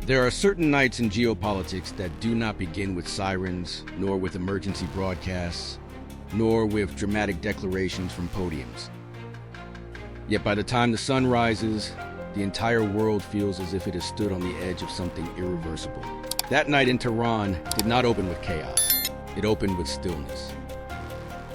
There are certain nights in geopolitics that do not begin with sirens, nor with emergency broadcasts, nor with dramatic declarations from podiums. Yet by the time the sun rises, the entire world feels as if it has stood on the edge of something irreversible. That night in Tehran did not open with chaos. It opened with stillness.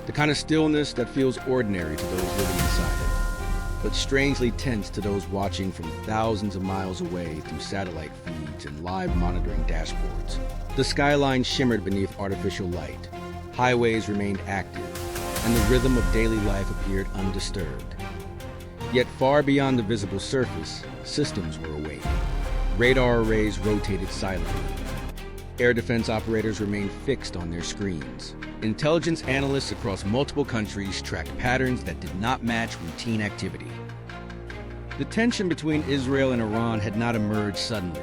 The kind of stillness that feels ordinary to those living inside it, but strangely tense to those watching from thousands of miles away through satellite feeds and live monitoring dashboards. The skyline shimmered beneath artificial light. Highways remained active, and the rhythm of daily life appeared undisturbed. Yet far beyond the visible surface, systems were awake. Radar arrays rotated silently. Air defense operators remained fixed on their screens. Intelligence analysts across multiple countries tracked patterns that did not match routine activity. The tension between Israel and Iran had not emerged suddenly.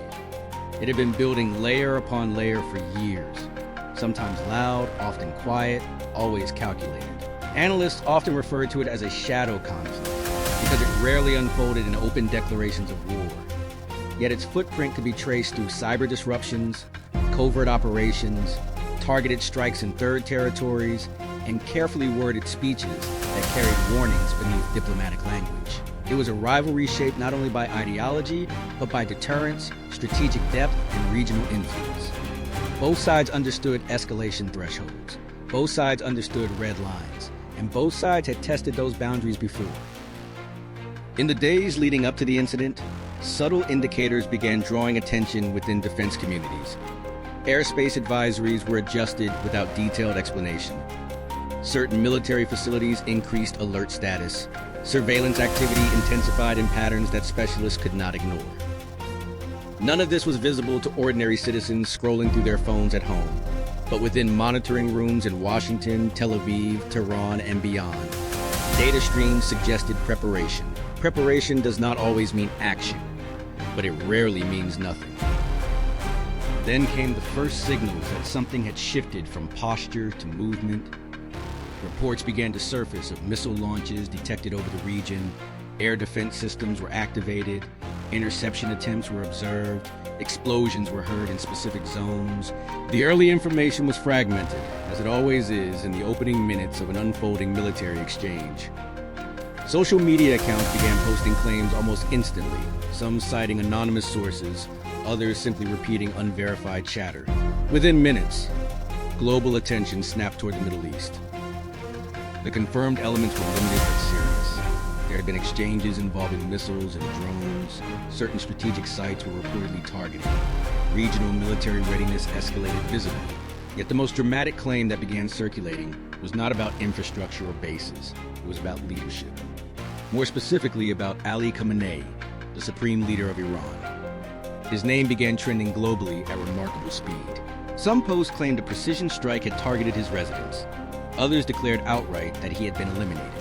It had been building layer upon layer for years, sometimes loud, often quiet, always calculated. Analysts often referred to it as a shadow conflict because it rarely unfolded in open declarations of war. Yet its footprint could be traced through cyber disruptions, covert operations, targeted strikes in third territories, and carefully worded speeches that carried warnings beneath diplomatic language. It was a rivalry shaped not only by ideology, but by deterrence, strategic depth, and regional influence. Both sides understood escalation thresholds. Both sides understood red lines. And both sides had tested those boundaries before. In the days leading up to the incident, subtle indicators began drawing attention within defense communities. Airspace advisories were adjusted without detailed explanation. Certain military facilities increased alert status. Surveillance activity intensified in patterns that specialists could not ignore. None of this was visible to ordinary citizens scrolling through their phones at home, but within monitoring rooms in Washington, Tel Aviv, Tehran, and beyond, data streams suggested preparation. Preparation does not always mean action, but it rarely means nothing. Then came the first signals that something had shifted from posture to movement. Reports began to surface of missile launches detected over the region, air defense systems were activated, interception attempts were observed, explosions were heard in specific zones. The early information was fragmented, as it always is in the opening minutes of an unfolding military exchange. Social media accounts began posting claims almost instantly, some citing anonymous sources, others simply repeating unverified chatter. Within minutes, global attention snapped toward the Middle East. The confirmed elements were limited but serious. There had been exchanges involving missiles and drones. Certain strategic sites were reportedly targeted. Regional military readiness escalated visibly. Yet the most dramatic claim that began circulating was not about infrastructure or bases. It was about leadership. More specifically about Ali Khamenei, the supreme leader of Iran. His name began trending globally at remarkable speed. Some posts claimed a precision strike had targeted his residence. Others declared outright that he had been eliminated.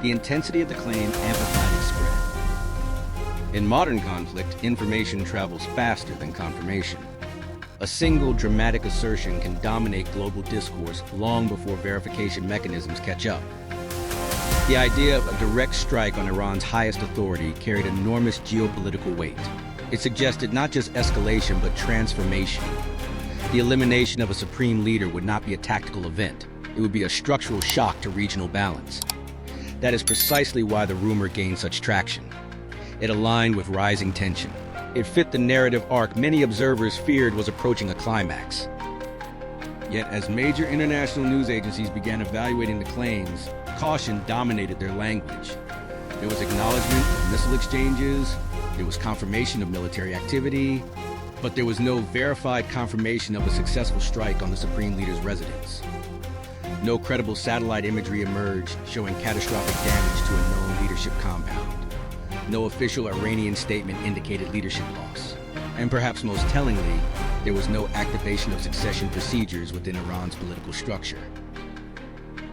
The intensity of the claim amplified its spread. In modern conflict, information travels faster than confirmation. A single dramatic assertion can dominate global discourse long before verification mechanisms catch up. The idea of a direct strike on Iran's highest authority carried enormous geopolitical weight. It suggested not just escalation, but transformation. The elimination of a supreme leader would not be a tactical event. It would be a structural shock to regional balance. That is precisely why the rumor gained such traction. It aligned with rising tension. It fit the narrative arc many observers feared was approaching a climax. Yet as major international news agencies began evaluating the claims, caution dominated their language. There was acknowledgement of missile exchanges, there was confirmation of military activity, but there was no verified confirmation of a successful strike on the supreme leader's residence. No credible satellite imagery emerged showing catastrophic damage to a known leadership compound. No official Iranian statement indicated leadership loss. And perhaps most tellingly, there was no activation of succession procedures within Iran's political structure.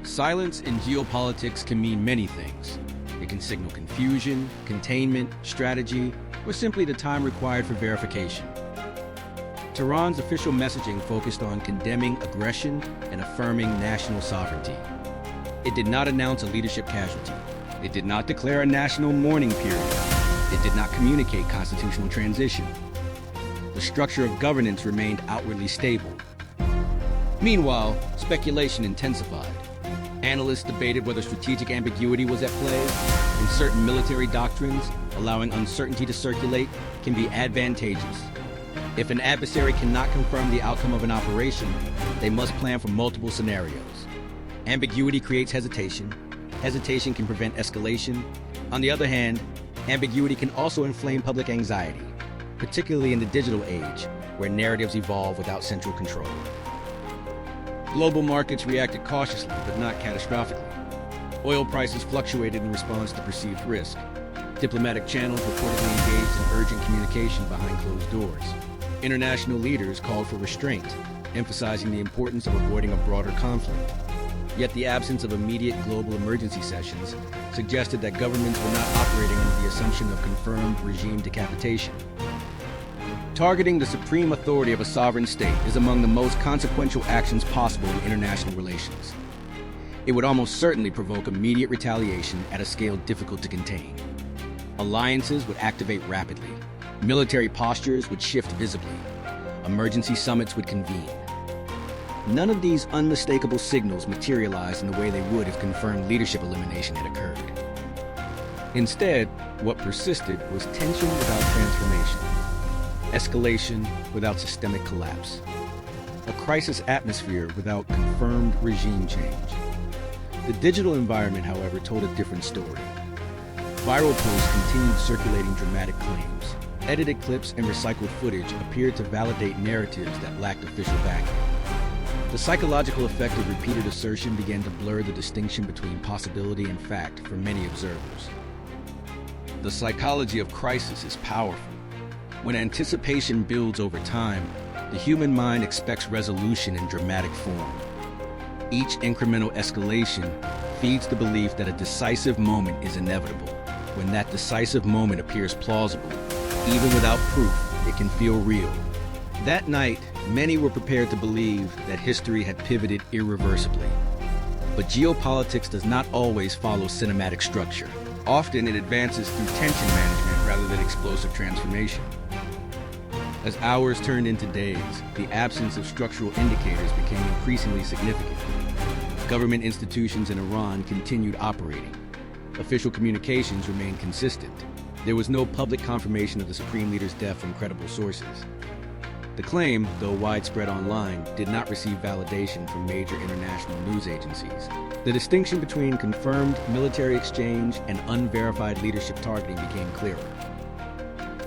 Silence in geopolitics can mean many things. It can signal confusion, containment, strategy, or simply the time required for verification. Tehran's official messaging focused on condemning aggression and affirming national sovereignty. It did not announce a leadership casualty. It did not declare a national mourning period. It did not communicate constitutional transition. the structure of governance remained outwardly stable. Meanwhile, speculation intensified. Analysts debated whether strategic ambiguity was at play, and certain military doctrines, allowing uncertainty to circulate, can be advantageous. If an adversary cannot confirm the outcome of an operation, they must plan for multiple scenarios. Ambiguity creates hesitation. Hesitation can prevent escalation. On the other hand, ambiguity can also inflame public anxiety, particularly in the digital age, where narratives evolve without central control. Global markets reacted cautiously, but not catastrophically. Oil prices fluctuated in response to perceived risk. Diplomatic channels reportedly engaged in urgent communication behind closed doors. International leaders called for restraint, emphasizing the importance of avoiding a broader conflict. Yet the absence of immediate global emergency sessions suggested that governments were not operating under the assumption of confirmed regime decapitation. Targeting the supreme authority of a sovereign state is among the most consequential actions possible in international relations. It would almost certainly provoke immediate retaliation at a scale difficult to contain. Alliances would activate rapidly. Military postures would shift visibly. Emergency summits would convene. None of these unmistakable signals materialized in the way they would if confirmed leadership elimination had occurred. Instead, what persisted was tension without transformation, escalation without systemic collapse, a crisis atmosphere without confirmed regime change. The digital environment, however, told a different story. Viral posts continued circulating dramatic claims. Edited clips and recycled footage appeared to validate narratives that lacked official backing. The psychological effect of repeated assertion began to blur the distinction between possibility and fact for many observers. The psychology of crisis is powerful. When anticipation builds over time, the human mind expects resolution in dramatic form. Each incremental escalation feeds the belief that a decisive moment is inevitable. When that decisive moment appears plausible, even without proof, it can feel real. That night, many were prepared to believe that history had pivoted irreversibly. But geopolitics does not always follow cinematic structure. Often it advances through tension management rather than explosive transformation. As hours turned into days, the absence of structural indicators became increasingly significant. Government institutions in Iran continued operating. Official communications remained consistent. There was no public confirmation of the supreme leader's death from credible sources. The claim, though widespread online, did not receive validation from major international news agencies. The distinction between confirmed military exchange and unverified leadership targeting became clearer.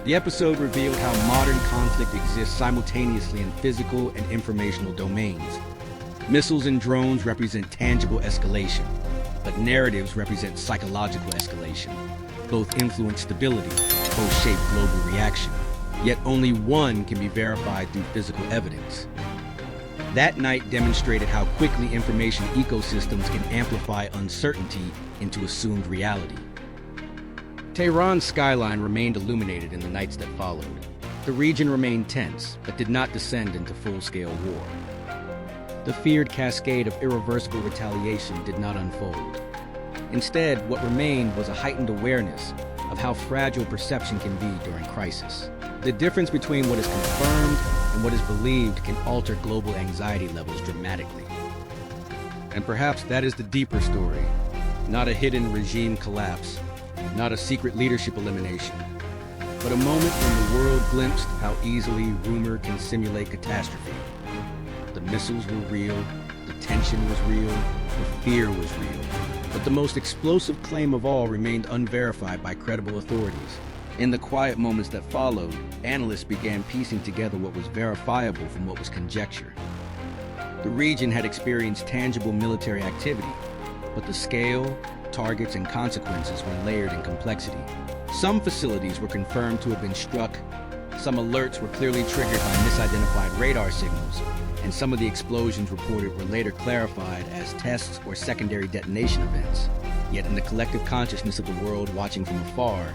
The episode revealed how modern conflict exists simultaneously in physical and informational domains. Missiles and drones represent tangible escalation, but narratives represent psychological escalation. Both influence stability, both shape global reaction. Yet only one can be verified through physical evidence. That night demonstrated how quickly information ecosystems can amplify uncertainty into assumed reality. Tehran's skyline remained illuminated in the nights that followed. The region remained tense, but did not descend into full-scale war. The feared cascade of irreversible retaliation did not unfold. Instead, what remained was a heightened awareness of how fragile perception can be during crisis. The difference between what is confirmed and what is believed can alter global anxiety levels dramatically. And perhaps that is the deeper story, not a hidden regime collapse, not a secret leadership elimination, but a moment when the world glimpsed how easily rumor can simulate catastrophe. The missiles were real, the tension was real, the fear was real. But the most explosive claim of all remained unverified by credible authorities. In the quiet moments that followed, analysts began piecing together what was verifiable from what was conjecture. The region had experienced tangible military activity, but the scale, targets, and consequences were layered in complexity. Some facilities were confirmed to have been struck, some alerts were clearly triggered by misidentified radar signals, and some of the explosions reported were later clarified as tests or secondary detonation events. Yet in the collective consciousness of the world watching from afar,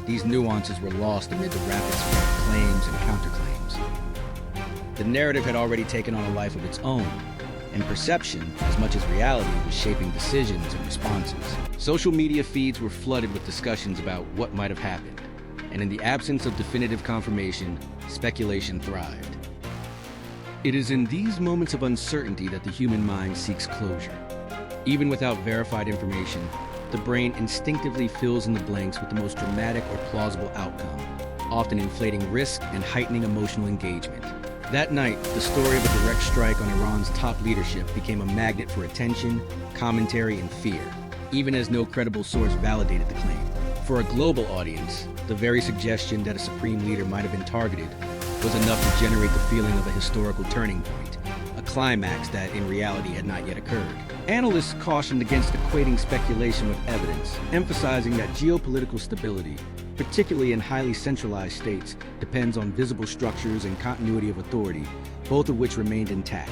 these nuances were lost amid the rapid spread of claims and counterclaims. The narrative had already taken on a life of its own, and perception, as much as reality, was shaping decisions and responses. Social media feeds were flooded with discussions about what might have happened. and in the absence of definitive confirmation, speculation thrived. It is in these moments of uncertainty that the human mind seeks closure. Even without verified information, the brain instinctively fills in the blanks with the most dramatic or plausible outcome, often inflating risk and heightening emotional engagement. That night, the story of a direct strike on Iran's top leadership became a magnet for attention, commentary, and fear, even as no credible source validated the claim. For a global audience, the very suggestion that a supreme leader might have been targeted was enough to generate the feeling of a historical turning point, a climax that in reality had not yet occurred. Analysts cautioned against equating speculation with evidence, emphasizing that geopolitical stability, particularly in highly centralized states, depends on visible structures and continuity of authority, both of which remained intact.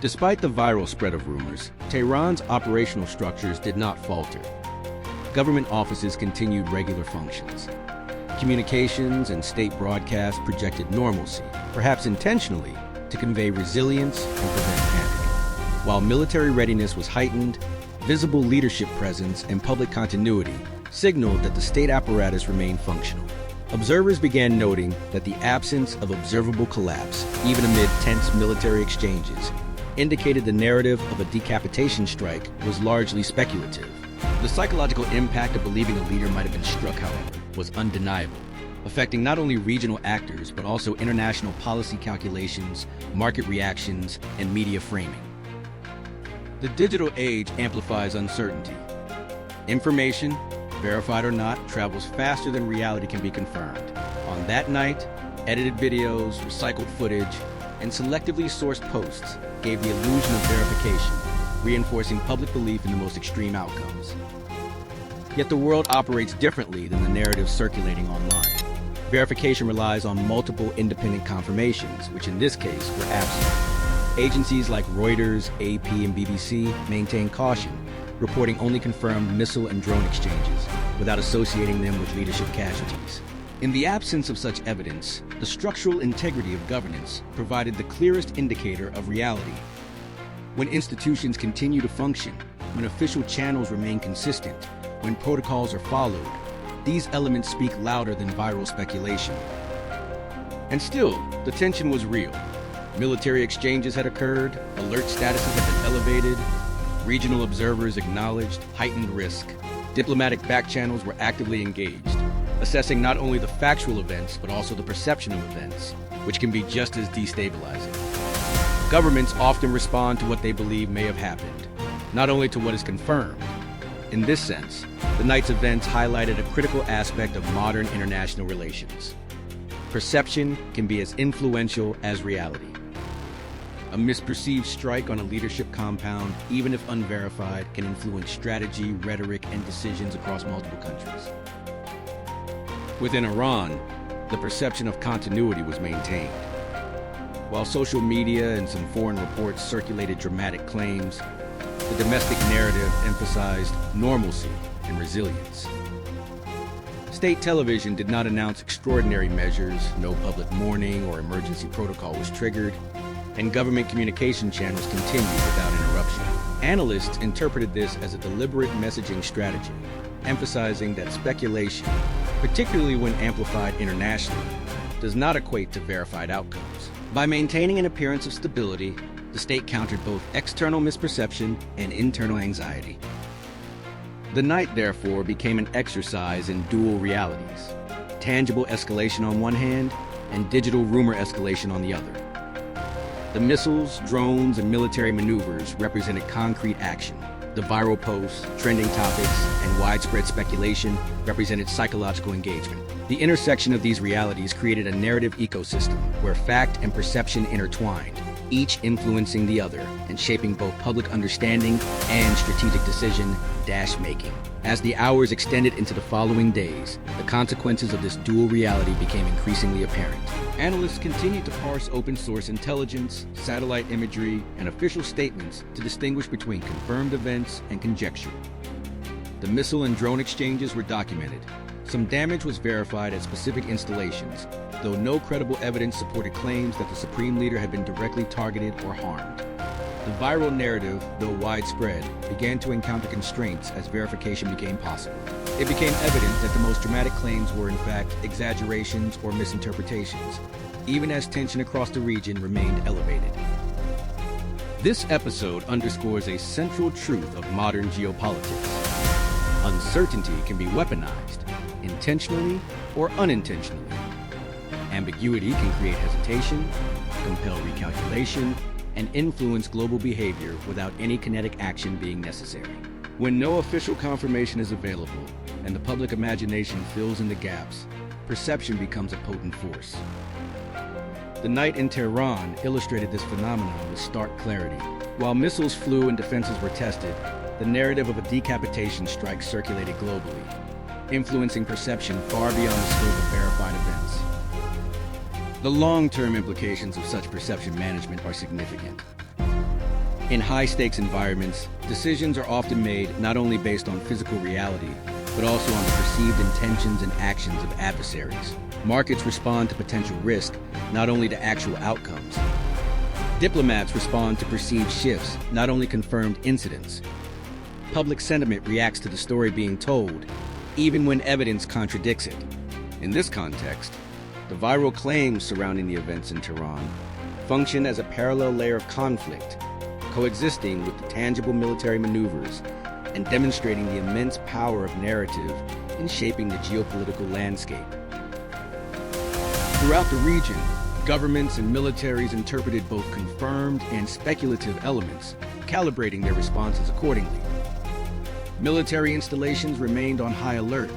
Despite the viral spread of rumors, Tehran's operational structures did not falter. Government offices continued regular functions. Communications and state broadcasts projected normalcy, perhaps intentionally, to convey resilience and prevent panic. While military readiness was heightened, visible leadership presence and public continuity signaled that the state apparatus remained functional. Observers began noting that the absence of observable collapse, even amid tense military exchanges, indicated the narrative of a decapitation strike was largely speculative. The psychological impact of believing a leader might have been struck, however, was undeniable, affecting not only regional actors but also international policy calculations, market reactions, and media framing. The digital age amplifies uncertainty. Information, verified or not, travels faster than reality can be confirmed. On that night, edited videos, recycled footage, and selectively sourced posts gave the illusion of verification, reinforcing public belief in the most extreme outcomes. Yet the world operates differently than the narrative circulating online. Verification relies on multiple independent confirmations, which in this case were absent. Agencies like Reuters, AP, and BBC maintain caution, reporting only confirmed missile and drone exchanges, without associating them with leadership casualties. In the absence of such evidence, the structural integrity of governance provided the clearest indicator of reality. When institutions continue to function, when official channels remain consistent, when protocols are followed, these elements speak louder than viral speculation. And still, the tension was real. Military exchanges had occurred, alert statuses had been elevated, regional observers acknowledged heightened risk. Diplomatic backchannels were actively engaged, assessing not only the factual events but also the perception of events, which can be just as destabilizing. Governments often respond to what they believe may have happened, not only to what is confirmed. In this sense, the night's events highlighted a critical aspect of modern international relations. Perception can be as influential as reality. A misperceived strike on a leadership compound, even if unverified, can influence strategy, rhetoric, and decisions across multiple countries. Within Iran, the perception of continuity was maintained. While social media and some foreign reports circulated dramatic claims, the domestic narrative emphasized normalcy and resilience. State television did not announce extraordinary measures, no public mourning or emergency protocol was triggered, and government communication channels continued without interruption. Analysts interpreted this as a deliberate messaging strategy, emphasizing that speculation, particularly when amplified internationally, does not equate to verified outcomes. By maintaining an appearance of stability, the state countered both external misperception and internal anxiety. The night, therefore, became an exercise in dual realities: tangible escalation on one hand and digital rumor escalation on the other. The missiles, drones, and military maneuvers represented concrete action. The viral posts, trending topics, and widespread speculation represented psychological engagement. The intersection of these realities created a narrative ecosystem where fact and perception intertwined, each influencing the other and shaping both public understanding and strategic decision-making. As the hours extended into the following days, the consequences of this dual reality became increasingly apparent. Analysts continued to parse open-source intelligence, satellite imagery, and official statements to distinguish between confirmed events and conjecture. The missile and drone exchanges were documented. Some damage was verified at specific installations, though no credible evidence supported claims that the supreme leader had been directly targeted or harmed. The viral narrative, though widespread, began to encounter constraints as verification became possible. it became evident that the most dramatic claims were in fact exaggerations or misinterpretations, even as tension across the region remained elevated. This episode underscores a central truth of modern geopolitics. Uncertainty can be weaponized, intentionally or unintentionally. Ambiguity can create hesitation, compel recalculation, and influence global behavior without any kinetic action being necessary. When no official confirmation is available and the public imagination fills in the gaps, perception becomes a potent force. The night in Tehran illustrated this phenomenon with stark clarity. While missiles flew and defenses were tested, the narrative of a decapitation strike circulated globally, influencing perception far beyond the scope of verified events. The long-term implications of such perception management are significant. In high-stakes environments, decisions are often made not only based on physical reality, but also on the perceived intentions and actions of adversaries. Markets respond to potential risk, not only to actual outcomes. Diplomats respond to perceived shifts, not only confirmed incidents. Public sentiment reacts to the story being told, even when evidence contradicts it. In this context, the viral claims surrounding the events in Tehran function as a parallel layer of conflict, coexisting with the tangible military maneuvers and demonstrating the immense power of narrative in shaping the geopolitical landscape. Throughout the region, governments and militaries interpreted both confirmed and speculative elements, calibrating their responses accordingly. Military installations remained on high alert.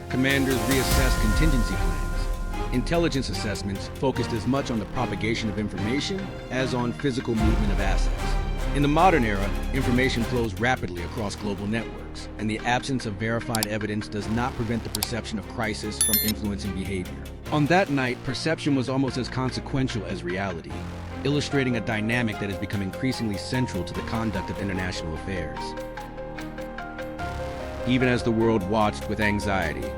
Commanders reassessed contingency plans. Intelligence assessments focused as much on the propagation of information as on physical movement of assets. In the modern era, information flows rapidly across global networks, and the absence of verified evidence does not prevent the perception of crisis from influencing behavior. On that night, perception was almost as consequential as reality, illustrating a dynamic that has become increasingly central to the conduct of international affairs. Even as the world watched with anxiety,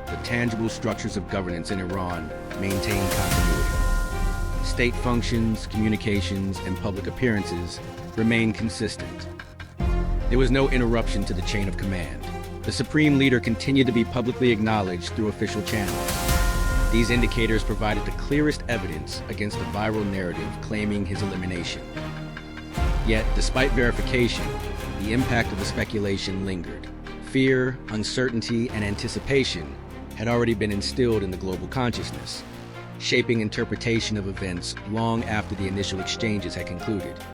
the tangible structures of governance in Iran maintained continuity. State functions, communications, and public appearances remained consistent. There was no interruption to the chain of command. The supreme leader continued to be publicly acknowledged through official channels. These indicators provided the clearest evidence against the viral narrative claiming his elimination. Yet, despite verification, the impact of the speculation lingered. Fear, uncertainty, and anticipation had already been instilled in the global consciousness, shaping interpretation of events long after the initial exchanges had concluded.